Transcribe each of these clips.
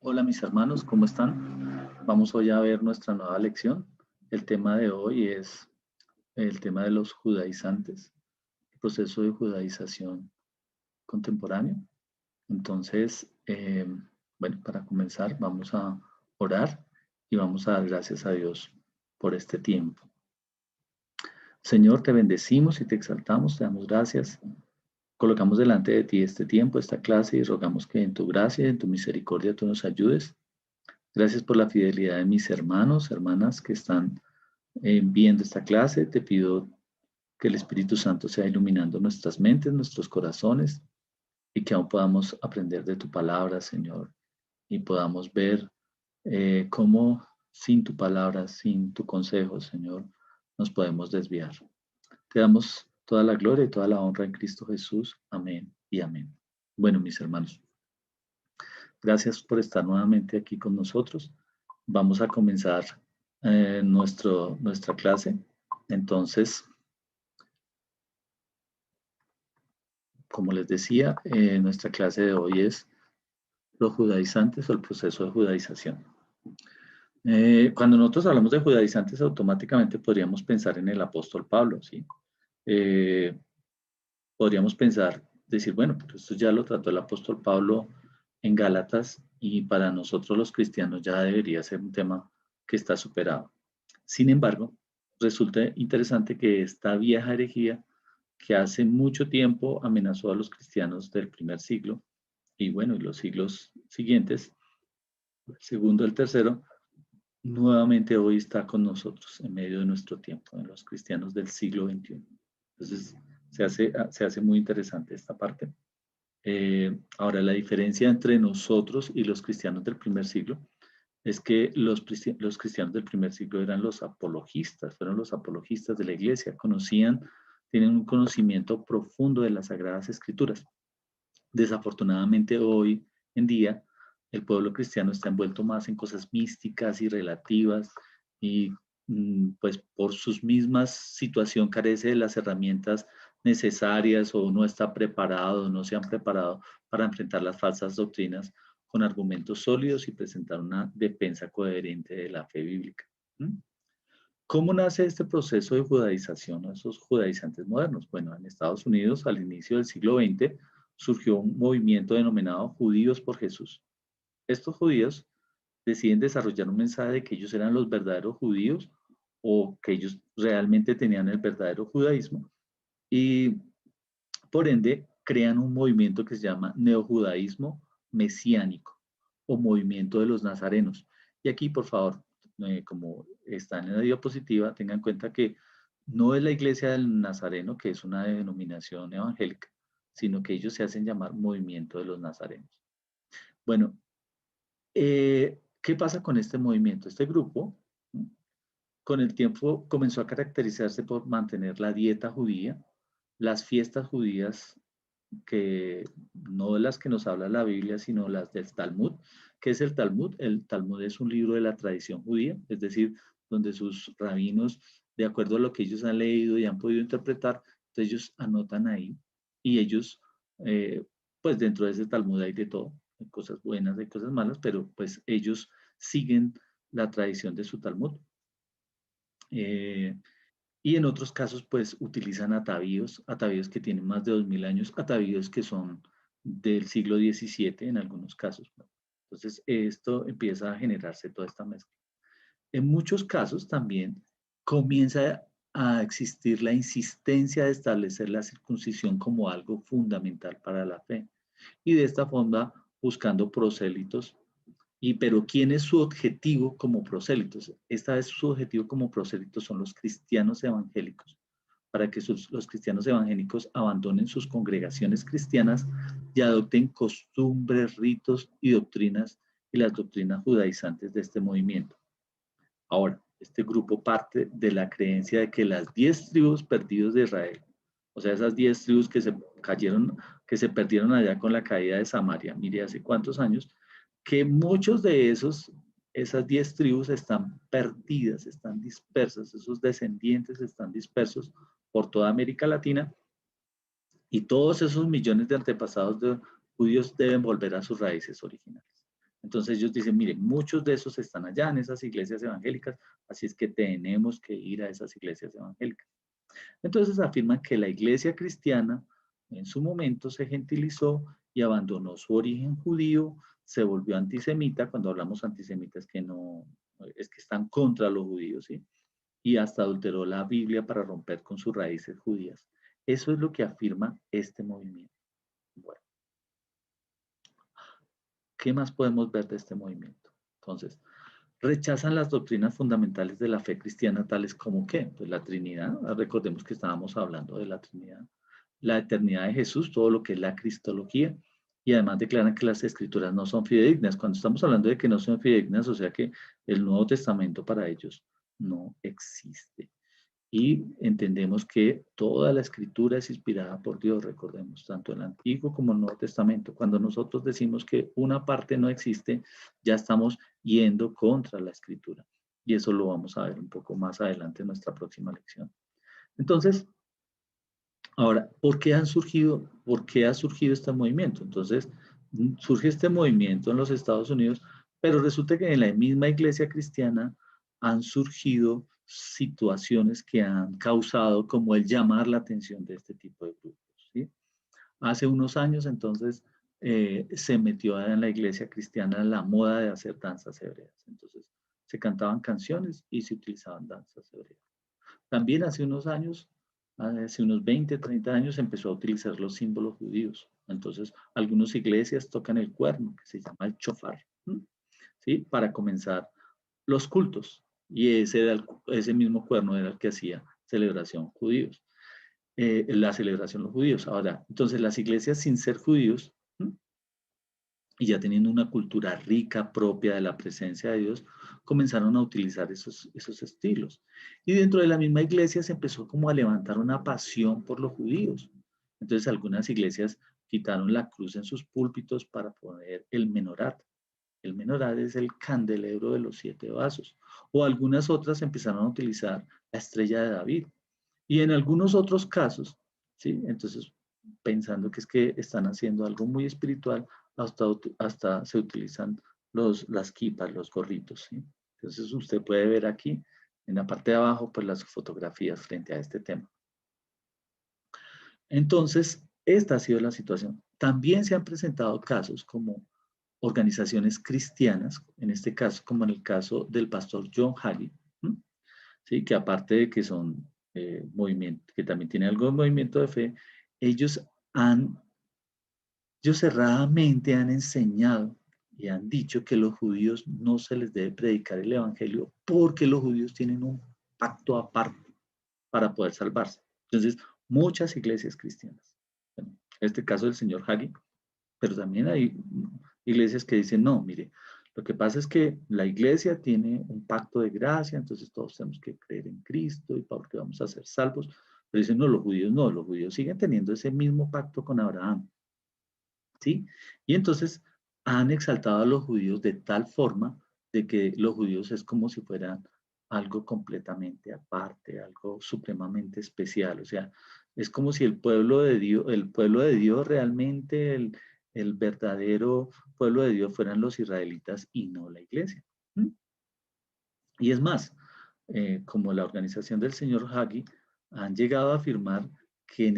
Hola mis hermanos, ¿cómo están? Vamos hoy a ver nuestra nueva lección. El tema de hoy es el tema de los judaizantes, el proceso de judaización contemporáneo. Entonces, bueno, para comenzar vamos a orar y vamos a dar gracias a Dios por este tiempo. Señor, te bendecimos y te exaltamos, te damos gracias. Colocamos delante de ti este tiempo, esta clase y rogamos que en tu gracia y en tu misericordia tú nos ayudes. Gracias por la fidelidad de mis hermanos, hermanas que están viendo esta clase. Te pido que el Espíritu Santo sea iluminando nuestras mentes, nuestros corazones y que aún podamos aprender de tu palabra, Señor, y podamos ver cómo sin tu palabra, sin tu consejo, Señor, nos podemos desviar. Te damos toda la gloria y toda la honra en Cristo Jesús. Amén y amén. Bueno, mis hermanos, gracias por estar nuevamente aquí con nosotros. Vamos a comenzar nuestra clase. Entonces, como les decía, nuestra clase de hoy es los judaizantes o el proceso de judaización. Cuando nosotros hablamos de judaizantes, automáticamente podríamos pensar en el apóstol Pablo, ¿sí? Eh, Podríamos pensar, decir, bueno, pero esto ya lo trató el apóstol Pablo en Gálatas y para nosotros los cristianos ya debería ser un tema que está superado. Sin embargo, resulta interesante que esta vieja herejía que hace mucho tiempo amenazó a los cristianos del primer siglo y bueno, y los siglos siguientes, el segundo, el tercero, nuevamente hoy está con nosotros en medio de nuestro tiempo, en los cristianos del siglo XXI. Entonces, se hace muy interesante esta parte. Ahora, la diferencia entre nosotros y los cristianos del primer siglo es que los cristianos del primer siglo eran los apologistas, fueron los apologistas de la iglesia, tienen un conocimiento profundo de las Sagradas Escrituras. Desafortunadamente hoy en día el pueblo cristiano está envuelto más en cosas místicas y relativas y pues por sus mismas situación carece de las herramientas necesarias o no está preparado, no se han preparado para enfrentar las falsas doctrinas con argumentos sólidos y presentar una defensa coherente de la fe bíblica. ¿Mm? ¿Cómo nace este proceso de judaización o esos judaizantes modernos? Bueno, en Estados Unidos, al inicio del siglo XX, surgió un movimiento denominado Judíos por Jesús. Estos judíos deciden desarrollar un mensaje de que ellos eran los verdaderos judíos o que ellos realmente tenían el verdadero judaísmo y por ende crean un movimiento que se llama neojudaísmo mesiánico o movimiento de los nazarenos. Y aquí, por favor, como está en la diapositiva, tengan en cuenta que no es la iglesia del Nazareno, que es una denominación evangélica, sino que ellos se hacen llamar movimiento de los nazarenos. Bueno, ¿qué pasa con este movimiento? Este grupo, con el tiempo comenzó a caracterizarse por mantener la dieta judía, las fiestas judías, que no las que nos habla la Biblia, sino las del Talmud. ¿Qué es el Talmud? El Talmud es un libro de la tradición judía, es decir, donde sus rabinos, de acuerdo a lo que ellos han leído y han podido interpretar, entonces ellos anotan ahí y ellos, eh, pues dentro de ese Talmud hay de todo, hay cosas buenas, hay cosas malas, pero pues ellos siguen la tradición de su Talmud. Eh, y en otros casos, pues utilizan atavíos que tienen más de 2000 años, atavíos que son del siglo XVII en algunos casos, ¿no? Entonces, esto empieza a generarse toda esta mezcla. En muchos casos también comienza a existir la insistencia de establecer la circuncisión como algo fundamental para la fe. Y de esta forma, buscando prosélitos pero ¿quién es su objetivo como prosélitos? Esta vez su objetivo como prosélitos son los cristianos evangélicos, para que los cristianos evangélicos abandonen sus congregaciones cristianas y adopten costumbres, ritos y doctrinas y las doctrinas judaizantes de este movimiento. Ahora, este grupo parte de la creencia de que las 10 tribus perdidas de Israel, o sea, esas 10 tribus que se cayeron, que se perdieron allá con la caída de Samaria, mire, hace cuántos años, que muchos de esas 10 tribus están perdidas, están dispersas, esos descendientes están dispersos por toda América Latina y todos esos millones de antepasados de judíos deben volver a sus raíces originales. Entonces ellos dicen, miren, muchos de esos están allá en esas iglesias evangélicas, así es que tenemos que ir a esas iglesias evangélicas. Entonces afirman que la iglesia cristiana en su momento se gentilizó y abandonó su origen judío, se volvió antisemita. Cuando hablamos antisemitas, que no, es que están contra los judíos, ¿sí? Y hasta adulteró la Biblia para romper con sus raíces judías. Eso es lo que afirma este movimiento. Bueno, ¿qué más podemos ver de este movimiento? Entonces, rechazan las doctrinas fundamentales de la fe cristiana, tales como ¿qué? Pues la Trinidad. Recordemos que estábamos hablando de la Trinidad, la eternidad de Jesús, todo lo que es la cristología, y además declaran que las escrituras no son fidedignas. Cuando estamos hablando de que no son fidedignas, o sea que el Nuevo Testamento para ellos no existe. Y entendemos que toda la escritura es inspirada por Dios, recordemos, tanto el Antiguo como el Nuevo Testamento. Cuando nosotros decimos que una parte no existe, ya estamos yendo contra la escritura. Y eso lo vamos a ver un poco más adelante en nuestra próxima lección. Entonces, ahora, ¿por qué ha surgido este movimiento? Entonces, surge este movimiento en los Estados Unidos, pero resulta que en la misma iglesia cristiana han surgido situaciones que han causado como el llamar la atención de este tipo de grupos, ¿sí? Hace unos años, entonces, se metió en la iglesia cristiana la moda de hacer danzas hebreas. Entonces, se cantaban canciones y se utilizaban danzas hebreas. También hace unos 20, 30 años, empezó a utilizar los símbolos judíos. Entonces, algunas iglesias tocan el cuerno, que se llama el shofar, ¿sí? Para comenzar los cultos. Y ese mismo cuerno era el que hacía celebración judíos. La celebración los judíos. Ahora, entonces las iglesias sin ser judíos, y ya teniendo una cultura rica propia de la presencia de Dios, comenzaron a utilizar esos estilos. Y dentro de la misma iglesia se empezó como a levantar una pasión por los judíos. Entonces algunas iglesias quitaron la cruz en sus púlpitos para poner el menorá. El menorá es el candelero de los 7 vasos. O algunas otras empezaron a utilizar la estrella de David. Y en algunos otros casos, ¿sí? Entonces, pensando que es que están haciendo algo muy espiritual, hasta se utilizan las kipas, los gorritos, ¿sí? Entonces, usted puede ver aquí, en la parte de abajo, pues las fotografías frente a este tema. Entonces, esta ha sido la situación. También se han presentado casos como organizaciones cristianas, en este caso, como en el caso del pastor John Hagee, ¿sí? Que aparte de que son movimiento, que también tienen algo de movimiento de fe, ellos cerradamente han enseñado y han dicho que los judíos no se les debe predicar el evangelio porque los judíos tienen un pacto aparte para poder salvarse. Entonces, muchas iglesias cristianas, bueno, en este caso del señor Hagee, pero también hay iglesias que dicen, no, mire, lo que pasa es que la iglesia tiene un pacto de gracia, entonces todos tenemos que creer en Cristo y porque vamos a ser salvos. Pero dicen, no, los judíos siguen teniendo ese mismo pacto con Abraham, ¿sí? Y entonces han exaltado a los judíos de tal forma de que los judíos es como si fueran algo completamente aparte, algo supremamente especial. O sea, es como si el pueblo de Dios realmente, el verdadero pueblo de Dios fueran los israelitas y no la iglesia. ¿Mm? Y es más, como la organización del señor Hagee, han llegado a afirmar que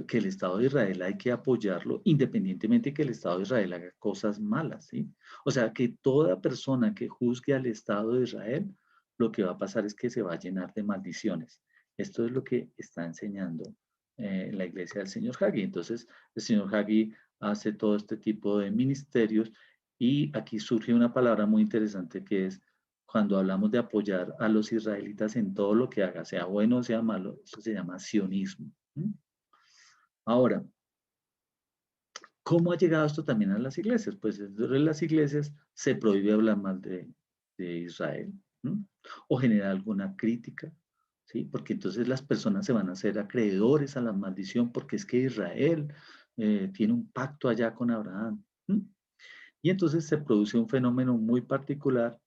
que el Estado de Israel hay que apoyarlo independientemente de que el Estado de Israel haga cosas malas, ¿sí? O sea, que toda persona que juzgue al Estado de Israel, lo que va a pasar es que se va a llenar de maldiciones. Esto es lo que está enseñando la iglesia del señor Hagee. Entonces, el señor Hagee hace todo este tipo de ministerios y aquí surge una palabra muy interesante que es cuando hablamos de apoyar a los israelitas en todo lo que haga, sea bueno o sea malo, eso se llama sionismo. Ahora, ¿cómo ha llegado esto también a las iglesias? Pues dentro de las iglesias se prohíbe hablar mal de Israel, ¿no? O generar alguna crítica, ¿sí? Porque entonces las personas se van a hacer acreedores a la maldición porque es que Israel tiene un pacto allá con Abraham. Y entonces se produce un fenómeno muy particular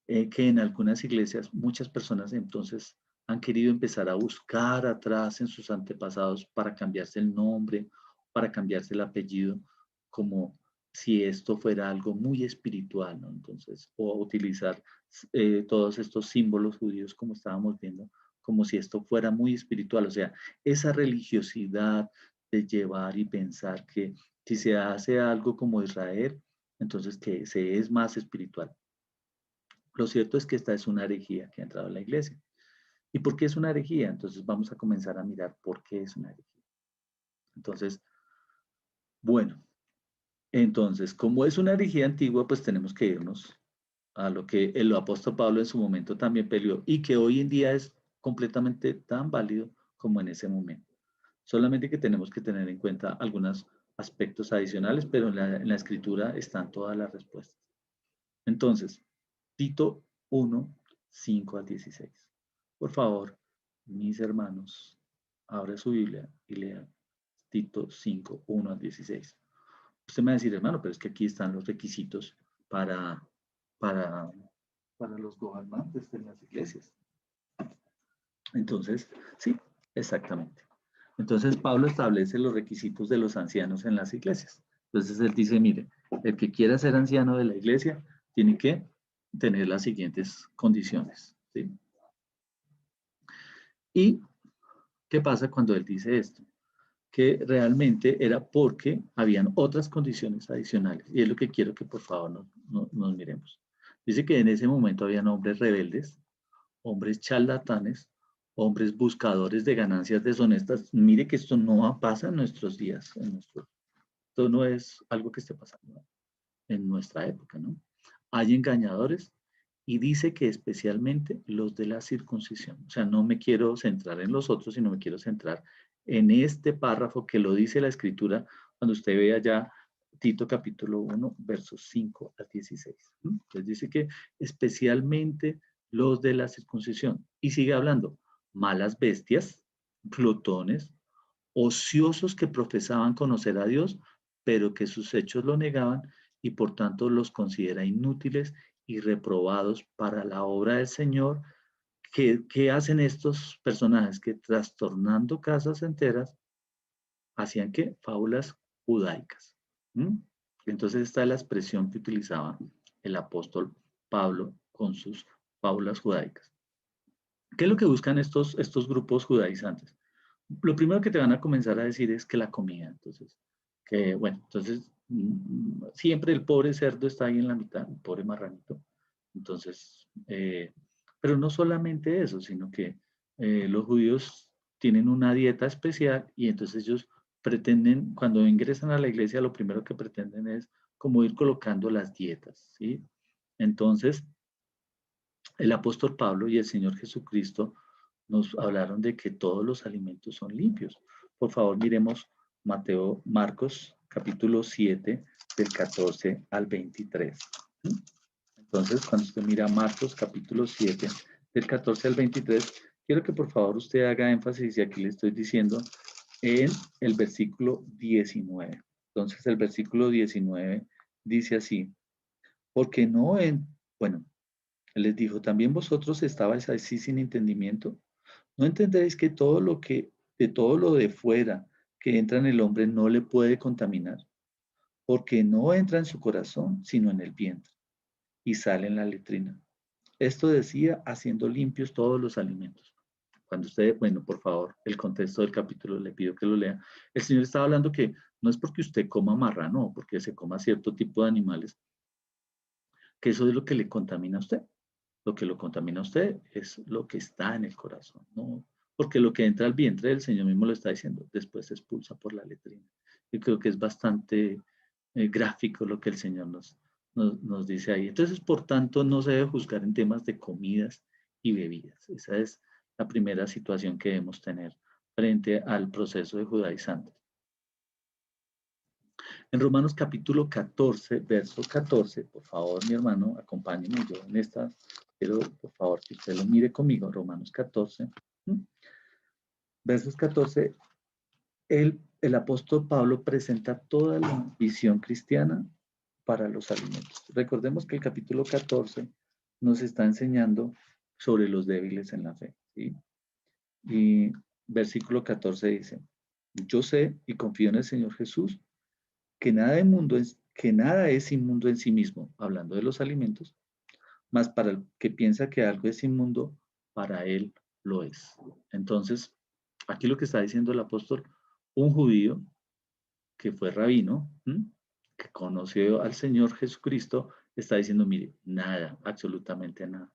que en algunas iglesias muchas personas entonces han querido empezar a buscar atrás en sus antepasados para cambiarse el nombre, para cambiarse el apellido, como si esto fuera algo muy espiritual, ¿no? Entonces, o utilizar todos estos símbolos judíos como estábamos viendo, como si esto fuera muy espiritual, o sea, esa religiosidad de llevar y pensar que si se hace algo como Israel, entonces que se es más espiritual. Lo cierto es que esta es una herejía que ha entrado en la iglesia. ¿Y por qué es una herejía? Entonces vamos a comenzar a mirar por qué es una herejía. Entonces, bueno, entonces, como es una herejía antigua, pues tenemos que irnos a lo que el apóstol Pablo en su momento también peleó y que hoy en día es completamente tan válido como en ese momento. Solamente que tenemos que tener en cuenta algunos aspectos adicionales, pero en la escritura están todas las respuestas. Entonces, Tito 1, 5 al 16. Por favor, mis hermanos, abra su Biblia y lea Tito 5, 1 al 16. Usted me va a decir, hermano, pero es que aquí están los requisitos para, para, para los gobernantes de las iglesias. Entonces, sí, exactamente. Entonces, Pablo establece los requisitos de los ancianos en las iglesias. Entonces, él dice, mire, el que quiera ser anciano de la iglesia tiene que tener las siguientes condiciones. ¿Sí? ¿Y qué pasa cuando él dice esto? Que realmente era porque habían otras condiciones adicionales. Y es lo que quiero que por favor nos miremos. Dice que en ese momento habían hombres rebeldes, hombres charlatanes, hombres buscadores de ganancias deshonestas. Mire que esto no pasa en nuestros días, esto no es algo que esté pasando en nuestra época, ¿no? Hay engañadores y dice que especialmente los de la circuncisión. O sea, no me quiero centrar en los otros, sino me quiero centrar en este párrafo que lo dice la escritura cuando usted vea ya Tito capítulo 1, versos 5 a 16. Entonces dice que especialmente los de la circuncisión. Y sigue hablando, malas bestias, glotones, ociosos que profesaban conocer a Dios, pero que sus hechos lo negaban y por tanto los considera inútiles y reprobados para la obra del Señor. ¿Qué hacen estos personajes? Que trastornando casas enteras, hacían que fábulas judaicas. ¿Mm? Entonces esta es la expresión que utilizaba el apóstol Pablo con sus fábulas judaicas. ¿Qué es lo que buscan estos grupos judaizantes? Lo primero que te van a comenzar a decir es que la comida, entonces, que bueno, entonces siempre el pobre cerdo está ahí en la mitad, el pobre marranito. Entonces, pero no solamente eso, sino que los judíos tienen una dieta especial y entonces ellos pretenden, cuando ingresan a la iglesia, lo primero que pretenden es como ir colocando las dietas, ¿sí? Entonces, el apóstol Pablo y el Señor Jesucristo nos hablaron de que todos los alimentos son limpios. Por favor, miremos Marcos capítulo 7, del 14 al 23. Entonces, cuando usted mira Marcos capítulo 7, del 14 al 23, quiero que por favor usted haga énfasis, y aquí le estoy diciendo, en el versículo 19. Entonces, el versículo 19 dice así, porque no en, bueno, él les dijo, ¿también vosotros estabais así sin entendimiento? ¿No entendéis que de todo lo de fuera que entra en el hombre no le puede contaminar? Porque no entra en su corazón, sino en el vientre, y sale en la letrina. Esto decía haciendo limpios todos los alimentos. Cuando usted, bueno, por favor, el contexto del capítulo le pido que lo lea. El Señor estaba hablando que no es porque usted coma marrano o porque se coma cierto tipo de animales, que eso es lo que le contamina a usted. Lo que lo contamina a usted es lo que está en el corazón, ¿no? Porque lo que entra al vientre del Señor mismo lo está diciendo, después se expulsa por la letrina. Yo creo que es bastante gráfico lo que el Señor nos dice ahí. Entonces, por tanto, no se debe juzgar en temas de comidas y bebidas. Esa es la primera situación que debemos tener frente al proceso de judaizante. En Romanos capítulo 14, verso 14, por favor, mi hermano, acompáñeme yo en esta, pero por favor que usted lo mire conmigo, Romanos 14, versos 14, el apóstol Pablo presenta toda la visión cristiana para los alimentos. Recordemos que el capítulo 14 nos está enseñando sobre los débiles en la fe, ¿sí? Y versículo 14 dice, yo sé y confío en el Señor Jesús que nada que nada es inmundo en sí mismo, hablando de los alimentos, mas para el que piensa que algo es inmundo, para él lo es. Entonces, aquí lo que está diciendo el apóstol, un judío que fue rabino, que conoció al Señor Jesucristo, está diciendo, mire, nada, absolutamente nada.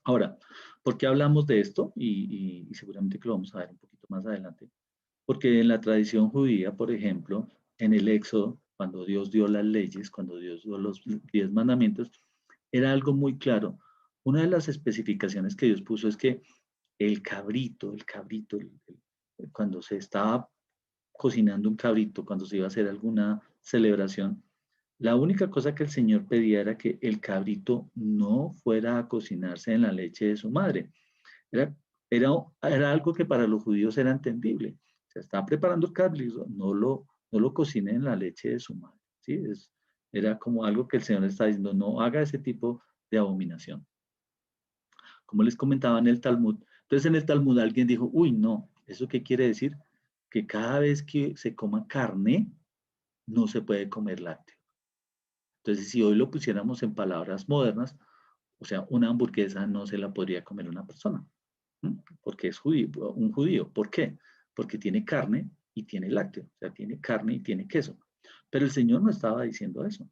Ahora, ¿por qué hablamos de esto? Y seguramente que lo vamos a ver un poquito más adelante. Porque en la tradición judía, por ejemplo, en el Éxodo, cuando Dios dio las leyes, cuando Dios dio los 10 mandamientos, era algo muy claro. Una de las especificaciones que Dios puso es que cuando se estaba cocinando un cabrito, cuando se iba a hacer alguna celebración, la única cosa que el Señor pedía era que el cabrito no fuera a cocinarse en la leche de su madre. Era, era algo que para los judíos era entendible. Se está preparando el cabrito, no lo cocine en la leche de su madre. ¿Sí? Era como algo que el Señor está diciendo, no haga ese tipo de abominación. Como les comentaba en el Talmud, entonces en el Talmud alguien dijo, uy, no, ¿eso qué quiere decir? Que cada vez que se coma carne, no se puede comer lácteo. Entonces, si hoy lo pusiéramos en palabras modernas, o sea, una hamburguesa no se la podría comer una persona, porque es judío, un judío. ¿Por qué? Porque tiene carne y tiene lácteo, o sea, tiene carne y tiene queso. Pero el Señor no estaba diciendo eso.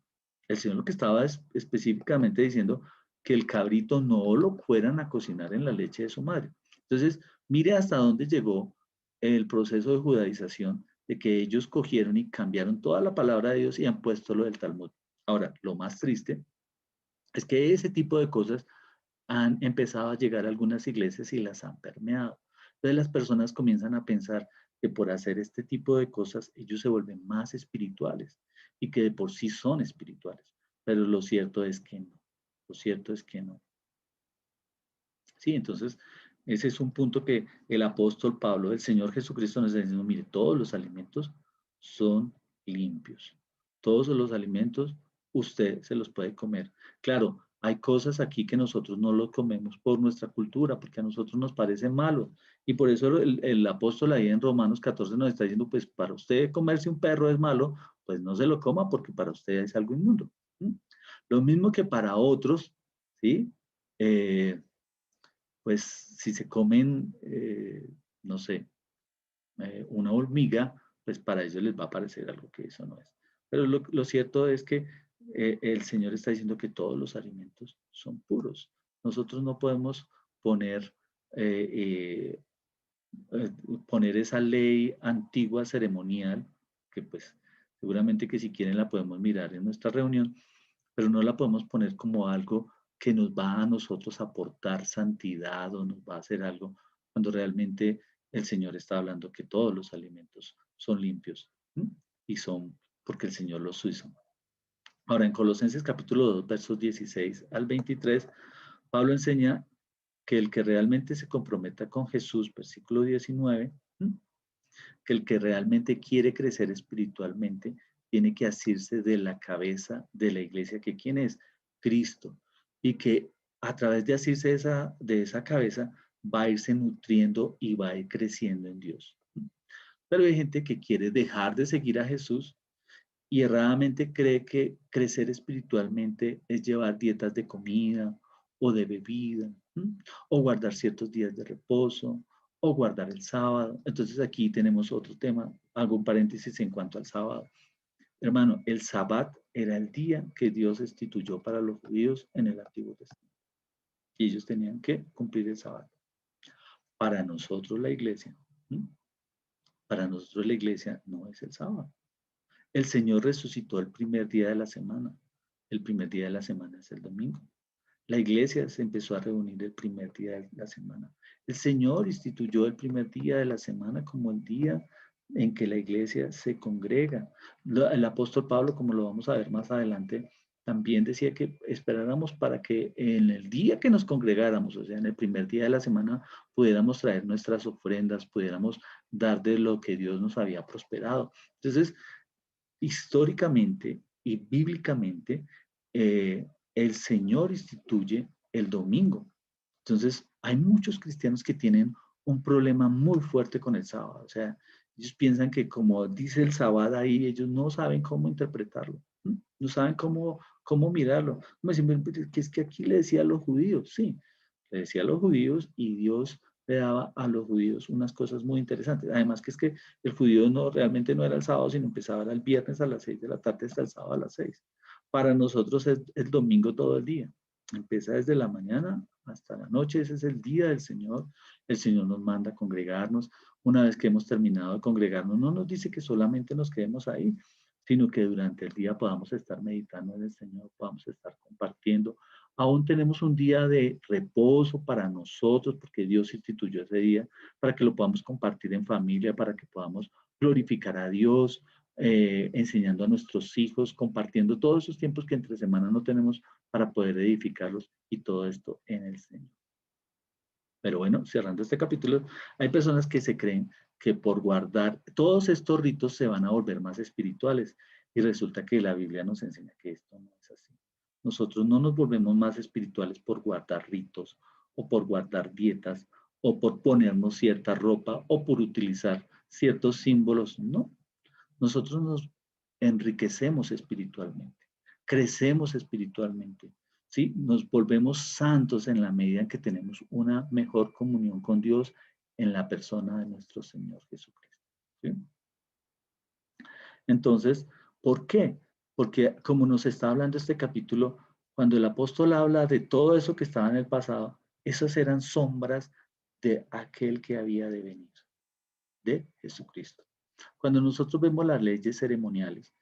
El Señor lo que estaba específicamente diciendo que el cabrito no lo fueran a cocinar en la leche de su madre. Entonces, mire hasta dónde llegó el proceso de judaización, de que ellos cogieron y cambiaron toda la palabra de Dios y han puesto lo del Talmud. Ahora, lo más triste es que ese tipo de cosas han empezado a llegar a algunas iglesias y las han permeado. Entonces las personas comienzan a pensar que por hacer este tipo de cosas ellos se vuelven más espirituales y que de por sí son espirituales. Pero lo cierto es que no. Lo cierto es que no. Sí, entonces ese es un punto que el apóstol Pablo, el Señor Jesucristo nos está diciendo, mire, todos los alimentos son limpios. Todos los alimentos usted se los puede comer. Claro, hay cosas aquí que nosotros no lo comemos por nuestra cultura, porque a nosotros nos parece malo. Y por eso el apóstol ahí en Romanos 14 nos está diciendo, pues para usted comerse un perro es malo, pues no se lo coma porque para usted es algo inmundo. ¿Mm? Lo mismo que para otros, ¿sí? Pues si se comen, no sé, una hormiga, pues para ellos les va a parecer algo que eso no es. Pero lo cierto es que el Señor está diciendo que todos los alimentos son puros. Nosotros no podemos poner, eh, eh, poner esa ley antigua ceremonial, que pues seguramente que si quieren la podemos mirar en nuestra reunión, pero no la podemos poner como algo que nos va a nosotros a aportar santidad o nos va a hacer algo cuando realmente el Señor está hablando que todos los alimentos son limpios, ¿sí? Y son porque el Señor los hizo. Ahora, en Colosenses capítulo 2, versos 16 al 23, Pablo enseña que el que realmente se comprometa con Jesús, versículo 19, que el que realmente quiere crecer espiritualmente tiene que asirse de la cabeza de la iglesia, que quién es Cristo, y que a través de asirse de esa cabeza va a irse nutriendo y va a ir creciendo en Dios. Pero hay gente que quiere dejar de seguir a Jesús y erradamente cree que crecer espiritualmente es llevar dietas de comida o de bebida, o guardar ciertos días de reposo, o guardar el sábado. Entonces aquí tenemos otro tema, hago un paréntesis en cuanto al sábado. Hermano, el sabbat era el día que Dios instituyó para los judíos en el Antiguo Testamento. Y ellos tenían que cumplir el sabbat. Para nosotros la iglesia, para nosotros la iglesia no es el sábado. El Señor resucitó el primer día de la semana. El primer día de la semana es el domingo. La iglesia se empezó a reunir el primer día de la semana. El Señor instituyó el primer día de la semana como el día en que la iglesia se congrega. El apóstol Pablo, como lo vamos a ver más adelante, también decía que esperáramos para que en el día que nos congregáramos, o sea, en el primer día de la semana, pudiéramos traer nuestras ofrendas, pudiéramos dar de lo que Dios nos había prosperado. Entonces, históricamente y bíblicamente, el Señor instituye el domingo. Entonces, hay muchos cristianos que tienen un problema muy fuerte con el sábado. O sea, Ellos piensan que como dice el Sabbat ahí, ellos no saben cómo interpretarlo, no saben cómo mirarlo. Me dicen, que es que aquí le decía a los judíos, sí, le decía a los judíos y Dios le daba a los judíos unas cosas muy interesantes. Además que es que el judío realmente no era el sábado, sino empezaba el viernes a las 6 de la tarde hasta el sábado a las 6. Para nosotros es el domingo todo el día. Empieza desde la mañana hasta la noche, ese es el día del Señor. El Señor nos manda a congregarnos. Una vez que hemos terminado de congregarnos, no nos dice que solamente nos quedemos ahí, sino que durante el día podamos estar meditando en el Señor, podamos estar compartiendo. Aún tenemos un día de reposo para nosotros, porque Dios instituyó ese día, para que lo podamos compartir en familia, para que podamos glorificar a Dios, enseñando a nuestros hijos, compartiendo todos esos tiempos que entre semana no tenemos para poder edificarlos y todo esto en el Señor. Pero bueno, cerrando este capítulo, hay personas que se creen que por guardar todos estos ritos se van a volver más espirituales y resulta que la Biblia nos enseña que esto no es así. Nosotros no nos volvemos más espirituales por guardar ritos o por guardar dietas o por ponernos cierta ropa o por utilizar ciertos símbolos, no. Nosotros nos enriquecemos espiritualmente, crecemos espiritualmente, ¿sí? Nos volvemos santos en la medida en que tenemos una mejor comunión con Dios en la persona de nuestro Señor Jesucristo, ¿sí? Entonces, ¿por qué? Porque como nos está hablando este capítulo, cuando el apóstol habla de todo eso que estaba en el pasado, esas eran sombras de aquel que había de venir, de Jesucristo. Cuando nosotros vemos las leyes ceremoniales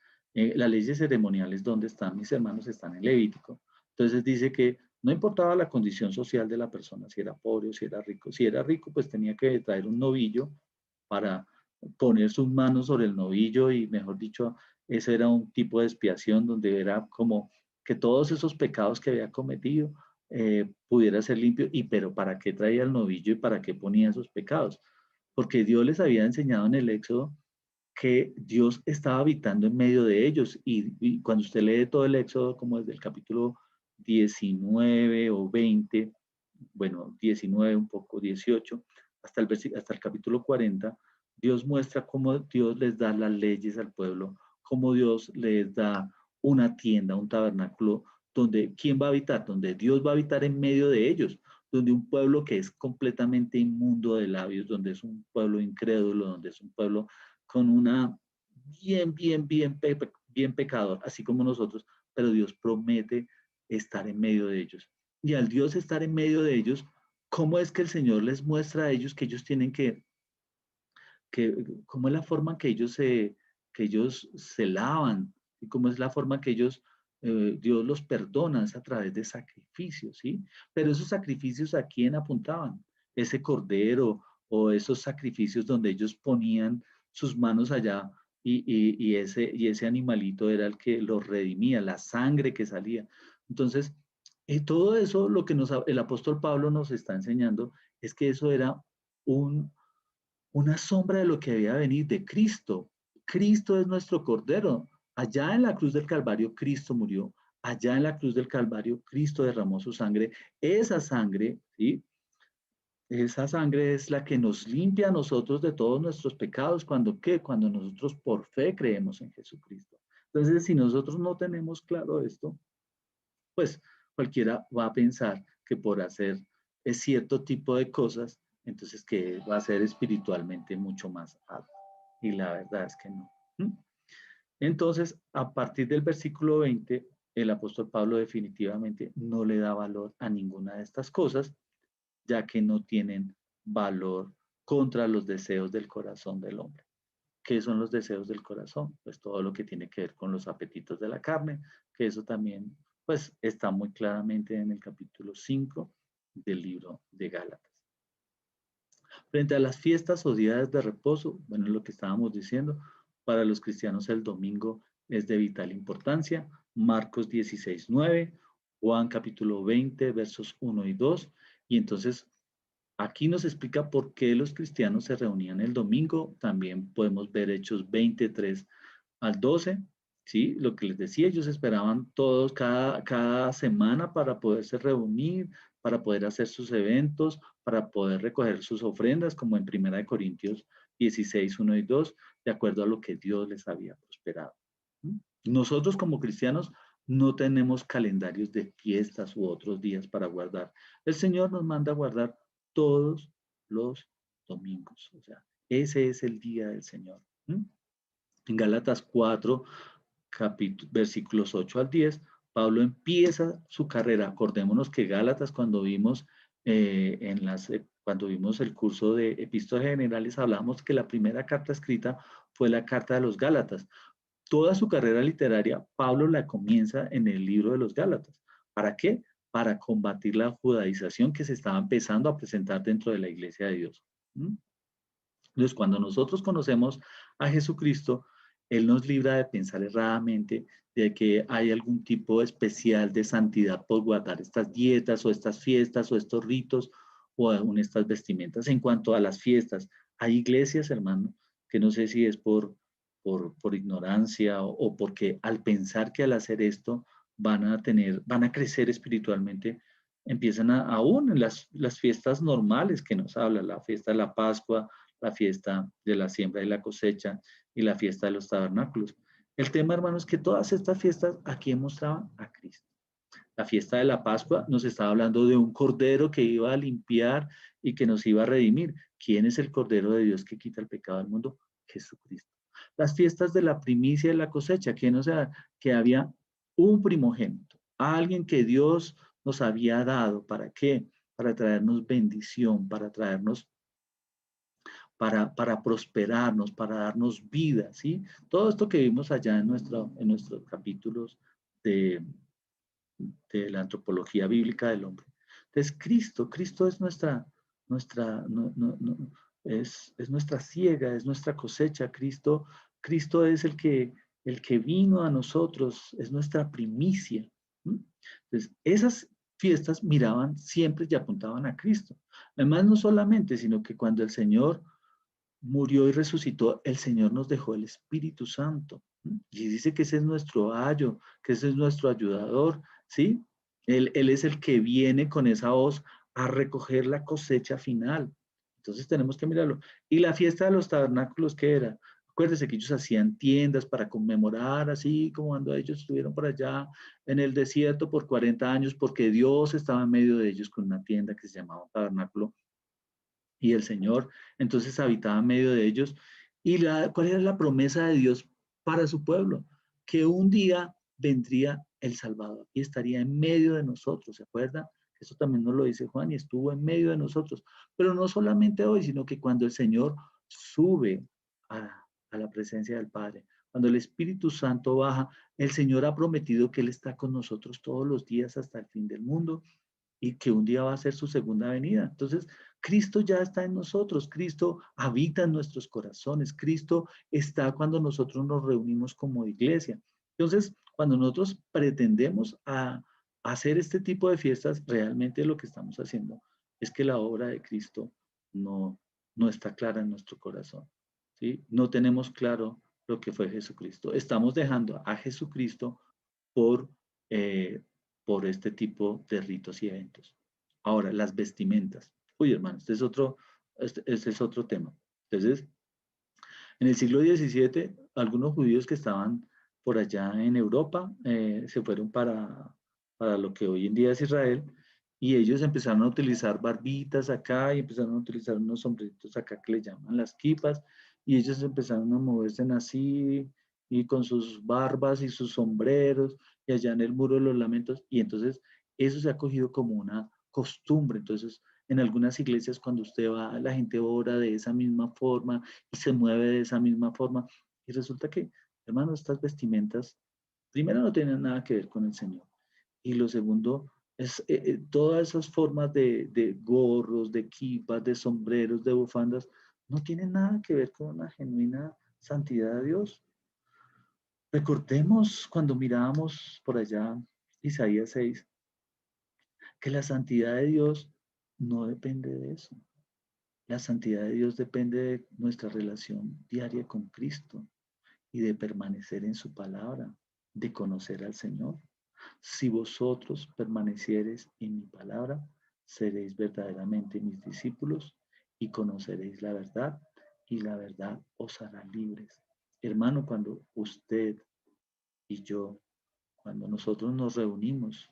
donde están mis hermanos están en Levítico. Entonces dice que no importaba la condición social de la persona, si era pobre o si era rico. Si era rico, pues tenía que traer un novillo para poner sus manos sobre el novillo y, mejor dicho, ese era un tipo de expiación donde era como que todos esos pecados que había cometido pudiera ser limpio. Y pero ¿para qué traía el novillo y para qué ponía esos pecados? Porque Dios les había enseñado en el Éxodo que Dios estaba habitando en medio de ellos. Y cuando usted lee todo el Éxodo, como desde el capítulo 19 o 20, bueno, 19 un poco, 18, hasta el capítulo 40, Dios muestra cómo Dios les da las leyes al pueblo, cómo Dios les da una tienda, un tabernáculo, donde ¿quién va a habitar? Donde Dios va a habitar en medio de ellos, donde un pueblo que es completamente inmundo de labios, donde es un pueblo incrédulo, donde es un pueblo con una bien pecador, así como nosotros, pero Dios promete estar en medio de ellos. Y al Dios estar en medio de ellos, ¿cómo es que el Señor les muestra a ellos que ellos tienen cómo es la forma que ellos se lavan y cómo es la forma que ellos, Dios los perdona, es a través de sacrificios, ¿sí? Pero esos sacrificios, ¿a quién apuntaban? Ese cordero o esos sacrificios donde ellos ponían sus manos allá y ese animalito era el que los redimía, la sangre que salía. Entonces, todo eso, lo que el apóstol Pablo nos está enseñando es que eso era una sombra de lo que debía venir de Cristo. Cristo es nuestro Cordero. Allá en la cruz del Calvario, Cristo murió. Allá en la cruz del Calvario, Cristo derramó su sangre. Esa sangre, ¿sí? Esa sangre es la que nos limpia a nosotros de todos nuestros pecados. ¿Cuando qué? Cuando nosotros por fe creemos en Jesucristo. Entonces, si nosotros no tenemos claro esto, pues cualquiera va a pensar que por hacer cierto tipo de cosas, entonces que va a ser espiritualmente mucho más alto. Y la verdad es que no. Entonces, a partir del versículo 20, el apóstol Pablo definitivamente no le da valor a ninguna de estas cosas, ya que no tienen valor contra los deseos del corazón del hombre. ¿Qué son los deseos del corazón? Pues todo lo que tiene que ver con los apetitos de la carne, que eso también pues está muy claramente en el capítulo 5 del libro de Gálatas. Frente a las fiestas o días de reposo, bueno, lo que estábamos diciendo, para los cristianos el domingo es de vital importancia. Marcos 16:9, Juan capítulo 20, versos 1 y 2. Y entonces aquí nos explica por qué los cristianos se reunían el domingo. También podemos ver Hechos 23 al 12, ¿sí? Lo que les decía, ellos esperaban todos cada semana para poderse reunir, para poder hacer sus eventos, para poder recoger sus ofrendas, como en Primera de Corintios 16, 1 y 2, de acuerdo a lo que Dios les había prosperado. ¿Mm? Nosotros como cristianos no tenemos calendarios de fiestas u otros días para guardar. El Señor nos manda a guardar todos los domingos. O sea, ese es el día del Señor. ¿Mm? En Gálatas 4, versículos 8 al 10, Pablo empieza su carrera. Acordémonos que Gálatas, cuando vimos, cuando vimos el curso de epístolas generales, hablamos que la primera carta escrita fue la carta de los Gálatas. Toda su carrera literaria, Pablo la comienza en el libro de los Gálatas. ¿Para qué? Para combatir la judaización que se estaba empezando a presentar dentro de la iglesia de Dios. ¿Mm? Entonces, cuando nosotros conocemos a Jesucristo, Él nos libra de pensar erradamente de que hay algún tipo especial de santidad por guardar estas dietas o estas fiestas o estos ritos o aún estas vestimentas. En cuanto a las fiestas, hay iglesias, hermano, que no sé si es por ignorancia o porque al pensar que al hacer esto van a crecer espiritualmente, empiezan aún en las fiestas normales que nos habla, la fiesta de la Pascua, la fiesta de la siembra y la cosecha y la fiesta de los tabernáculos. El tema, hermanos, es que todas estas fiestas aquí mostraban a Cristo. La fiesta de la Pascua nos estaba hablando de un cordero que iba a limpiar y que nos iba a redimir. ¿Quién es el cordero de Dios que quita el pecado del mundo? Jesucristo. Las fiestas de la primicia y la cosecha, o sea, que había un primogénito, alguien que Dios nos había dado. ¿Para qué? Para traernos bendición, para traernos para prosperarnos, para darnos vida, ¿sí? Todo esto que vimos allá en nuestros capítulos de, de la antropología bíblica del hombre. Entonces, Cristo es es nuestra siega, es nuestra cosecha. Cristo es el que vino a nosotros, es nuestra primicia. ¿Sí? Entonces, esas fiestas miraban siempre y apuntaban a Cristo. Además, no solamente, sino que cuando el Señor murió y resucitó, el Señor nos dejó el Espíritu Santo. ¿Sí? Y dice que ese es nuestro ayo, que ese es nuestro ayudador, ¿sí? Él es el que viene con esa voz a recoger la cosecha final. Entonces tenemos que mirarlo. Y la fiesta de los tabernáculos, ¿qué era? Acuérdense que ellos hacían tiendas para conmemorar, así como cuando ellos estuvieron por allá en el desierto por 40 años, porque Dios estaba en medio de ellos con una tienda que se llamaba tabernáculo y el Señor entonces habitaba en medio de ellos. ¿Y cuál era la promesa de Dios para su pueblo? Que un día vendría el Salvador y estaría en medio de nosotros, ¿se acuerda? Eso también nos lo dice Juan y estuvo en medio de nosotros. Pero no solamente hoy, sino que cuando el Señor sube a la presencia del Padre, cuando el Espíritu Santo baja, el Señor ha prometido que Él está con nosotros todos los días hasta el fin del mundo y que un día va a ser su segunda venida. Entonces, Cristo ya está en nosotros, Cristo habita en nuestros corazones, Cristo está cuando nosotros nos reunimos como iglesia. Entonces, cuando nosotros pretendemos hacer este tipo de fiestas, realmente lo que estamos haciendo es que la obra de Cristo no está clara en nuestro corazón. ¿Sí? No tenemos claro lo que fue Jesucristo. Estamos dejando a Jesucristo por, eh, por este tipo de ritos y eventos. Ahora, las vestimentas. Uy, hermano, este es otro tema. Entonces, en el siglo XVII, algunos judíos que estaban por allá en Europa se fueron para lo que hoy en día es Israel y ellos empezaron a utilizar barbitas acá y empezaron a utilizar unos sombreritos acá que le llaman las kipas y ellos empezaron a moverse así y con sus barbas y sus sombreros y allá en el Muro de los Lamentos y entonces eso se ha cogido como una costumbre. Entonces, en algunas iglesias cuando usted va, la gente ora de esa misma forma y se mueve de esa misma forma. Y resulta que, hermano, estas vestimentas, primero no tienen nada que ver con el Señor. Y lo segundo, es todas esas formas de gorros, de kipas, de sombreros, de bufandas, no tienen nada que ver con una genuina santidad de Dios. Recordemos cuando mirábamos por allá Isaías 6, que la santidad de Dios no depende de eso. La santidad de Dios depende de nuestra relación diaria con Cristo y de permanecer en su palabra, de conocer al Señor. Si vosotros permaneciereis en mi palabra, seréis verdaderamente mis discípulos y conoceréis la verdad, y la verdad os hará libres. Hermano, cuando usted y yo, cuando nosotros nos reunimos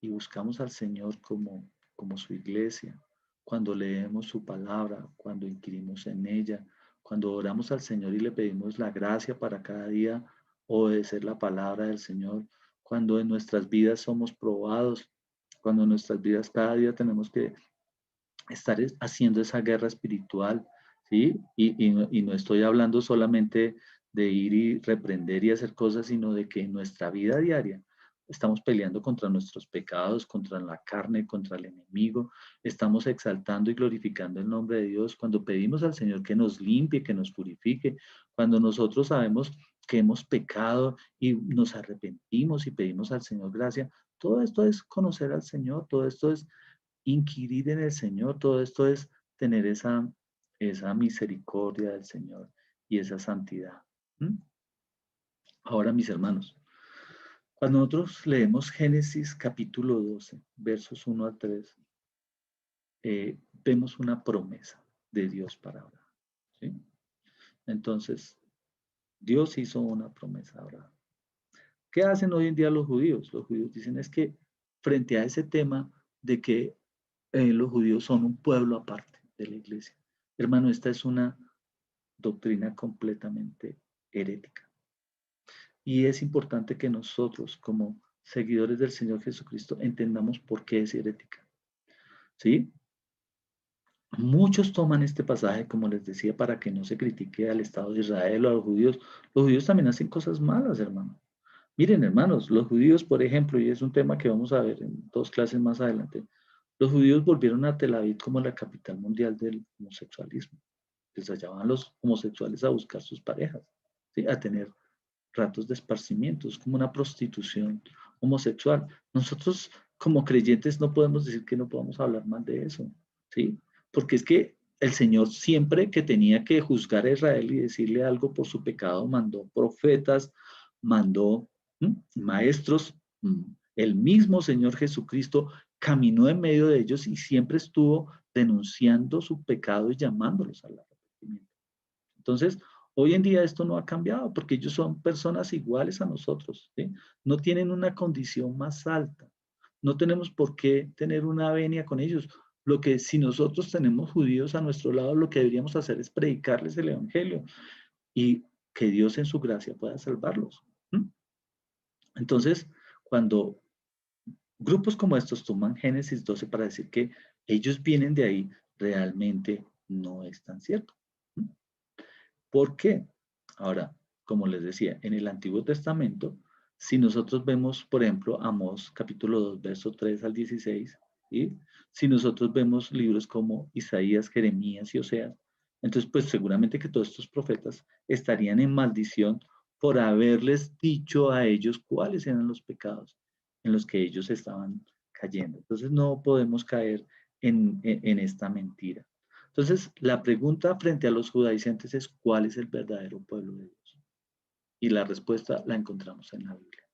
y buscamos al Señor como su iglesia, cuando leemos su palabra, cuando inquirimos en ella, cuando oramos al Señor y le pedimos la gracia para cada día obedecer la palabra del Señor, cuando en nuestras vidas somos probados, cuando en nuestras vidas cada día tenemos que estar haciendo esa guerra espiritual, ¿sí? Y no estoy hablando solamente de ir y reprender y hacer cosas, sino de que en nuestra vida diaria estamos peleando contra nuestros pecados, contra la carne, contra el enemigo, estamos exaltando y glorificando el nombre de Dios cuando pedimos al Señor que nos limpie, que nos purifique, cuando nosotros sabemos que hemos pecado y nos arrepentimos y pedimos al Señor gracia. Todo esto es conocer al Señor, todo esto es inquirir en el Señor, todo esto es tener esa misericordia del Señor y esa santidad. ¿Mm? Ahora, mis hermanos, cuando nosotros leemos Génesis capítulo 12, versos 1 al 3, vemos una promesa de Dios para Abraham. ¿Sí? Entonces, Dios hizo una promesa a Abraham. ¿Qué hacen hoy en día los judíos? Los judíos dicen es que frente a ese tema de que los judíos son un pueblo aparte de la iglesia. Hermano, esta es una doctrina completamente herética. Y es importante que nosotros, como seguidores del Señor Jesucristo, entendamos por qué es herética. ¿Sí? Muchos toman este pasaje, como les decía, para que no se critique al Estado de Israel o a los judíos. Los judíos también hacen cosas malas, hermano. Miren, hermanos, los judíos, por ejemplo, y es un tema que vamos a ver en 2 clases más adelante, los judíos volvieron a Tel Aviv como la capital mundial del homosexualismo. Les allá van los homosexuales a buscar sus parejas, ¿sí? A tener ratos de esparcimiento, es como una prostitución homosexual. Nosotros como creyentes no podemos decir que no podamos hablar mal de eso, ¿sí? Porque es que el Señor siempre que tenía que juzgar a Israel y decirle algo por su pecado, mandó profetas, mandó maestros, el mismo Señor Jesucristo caminó en medio de ellos y siempre estuvo denunciando su pecado y llamándolos al arrepentimiento. Entonces, hoy en día esto no ha cambiado porque ellos son personas iguales a nosotros, ¿sí? No tienen una condición más alta. No tenemos por qué tener una venia con ellos. Lo que si nosotros tenemos judíos a nuestro lado, lo que deberíamos hacer es predicarles el evangelio y que Dios en su gracia pueda salvarlos. ¿Mm? Entonces, cuando grupos como estos toman Génesis 12 para decir que ellos vienen de ahí, realmente no es tan cierto. ¿Mm? ¿Por qué? Ahora, como les decía, en el Antiguo Testamento, si nosotros vemos, por ejemplo, Amós capítulo 2, verso 3 al 16, ¿sí? Si nosotros vemos libros como Isaías, Jeremías y Oseas, entonces pues seguramente que todos estos profetas estarían en maldición por haberles dicho a ellos cuáles eran los pecados en los que ellos estaban cayendo. Entonces no podemos caer en esta mentira. Entonces, la pregunta frente a los judaizantes es, ¿cuál es el verdadero pueblo de Dios? Y la respuesta la encontramos en la Biblia.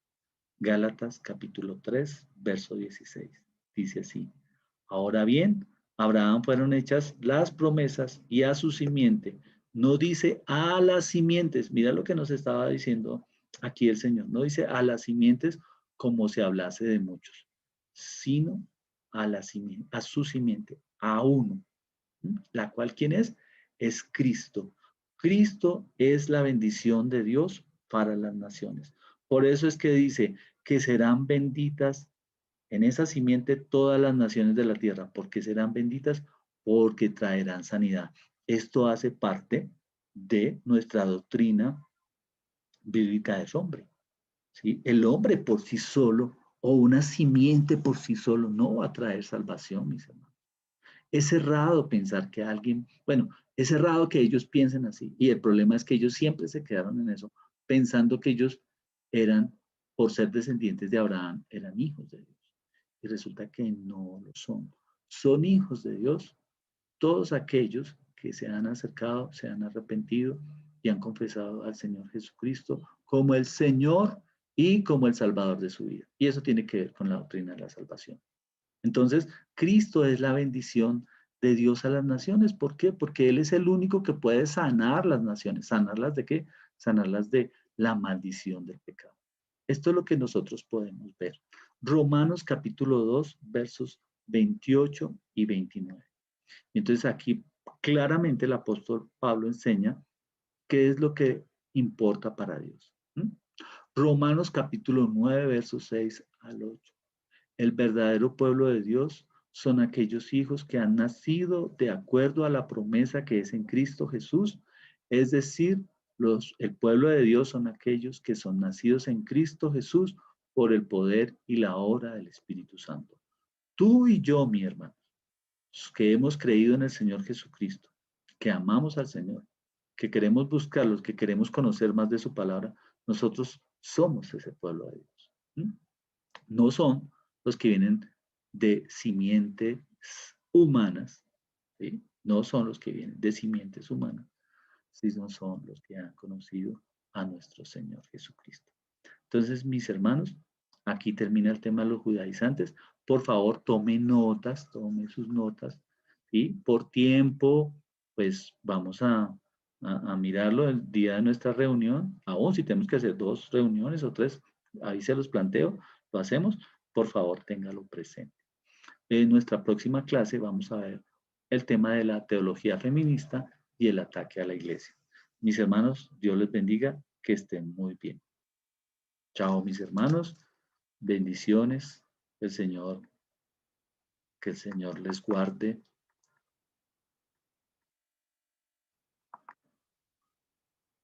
Gálatas capítulo 3, verso 16. Dice así, ahora bien, a Abraham fueron hechas las promesas y a su simiente. No dice a las simientes, mira lo que nos estaba diciendo aquí el Señor, no dice a las simientes como si hablase de muchos, sino a su simiente, a uno, la cual, ¿quién es? Es Cristo. Cristo es la bendición de Dios para las naciones. Por eso es que dice que serán benditas en esa simiente todas las naciones de la tierra. ¿Por qué serán benditas? Porque traerán sanidad. Esto hace parte de nuestra doctrina bíblica del hombre. ¿Sí? El hombre por sí solo o una simiente por sí solo no va a traer salvación, mis hermanos. Es errado pensar que alguien, bueno, es errado que ellos piensen así. Y el problema es que ellos siempre se quedaron en eso, pensando que ellos eran, por ser descendientes de Abraham, eran hijos de Dios. Y resulta que no lo son. Son hijos de Dios todos aquellos que se han acercado, se han arrepentido y han confesado al Señor Jesucristo como el Señor y como el Salvador de su vida. Y eso tiene que ver con la doctrina de la salvación. Entonces, Cristo es la bendición de Dios a las naciones. ¿Por qué? Porque Él es el único que puede sanar las naciones. ¿Sanarlas de qué? Sanarlas de la maldición del pecado. Esto es lo que nosotros podemos ver. Romanos capítulo 2, versos 28 y 29. Entonces aquí claramente el apóstol Pablo enseña qué es lo que importa para Dios. ¿Mm? Romanos capítulo 9, versos 6 al 8. El verdadero pueblo de Dios son aquellos hijos que han nacido de acuerdo a la promesa que es en Cristo Jesús, es decir, el pueblo de Dios son aquellos que son nacidos en Cristo Jesús por el poder y la obra del Espíritu Santo. Tú y yo, mi hermano, que hemos creído en el Señor Jesucristo, que amamos al Señor, que queremos buscarlos, que queremos conocer más de su palabra, nosotros somos ese pueblo de Dios. ¿Mm? No son los que vienen de simientes humanas, ¿sí? No son los que vienen de simientes humanas, sino son los que han conocido a nuestro Señor Jesucristo. Entonces, mis hermanos, aquí termina el tema de los judaizantes. Por favor, tome notas, tome sus notas, ¿sí? Por tiempo, pues vamos a mirarlo el día de nuestra reunión. Aún si tenemos que hacer 2 reuniones o 3, ahí se los planteo, lo hacemos. Por favor, téngalo presente. En nuestra próxima clase vamos a ver el tema de la teología feminista y el ataque a la iglesia. Mis hermanos, Dios les bendiga, que estén muy bien. Chao, mis hermanos. Bendiciones. Que el Señor les guarde